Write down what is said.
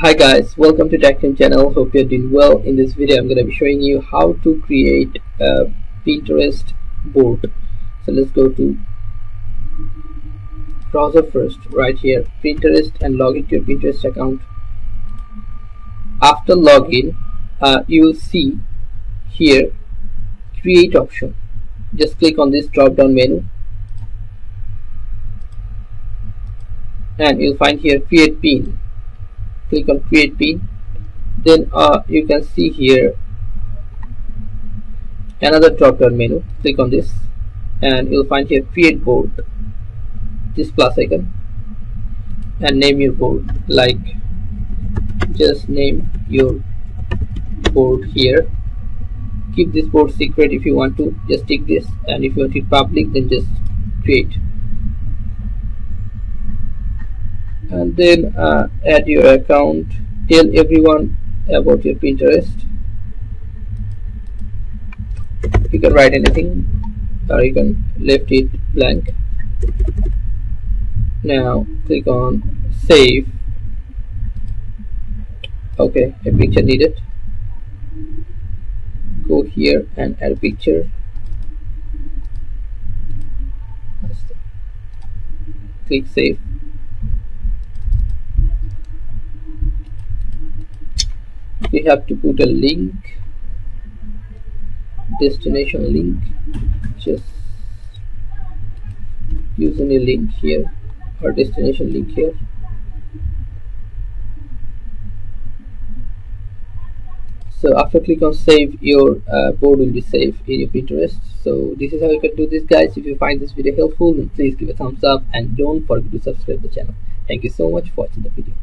Hi guys, welcome to Tech channel. Hope you're doing well. In this video I'm going to be showing you how to create a Pinterest board. So let's go to browser first, right here, Pinterest, and log into your Pinterest account. After login, you will see here create option. Just click on this drop down menu and you'll find here create pin. Click on create pin, then you can see here another drop down menu. Click on this and you'll find here create board, this plus icon, and name your board. Like, just name your board here. Keep this board secret if you want to, just tick this, and if you want it public then just create. And then add your account, tell everyone about your Pinterest. You can write anything or you can left it blank. Now click on save. Okay, a picture needed. Go here and add a picture. Click save. We have to put a link, destination link. Just use any link here or destination link here. So after click on save, your board will be saved in your Pinterest. So this is how you can do this, guys. If you find this video helpful, then please give a thumbs up and don't forget to subscribe the channel. Thank you so much for watching the video.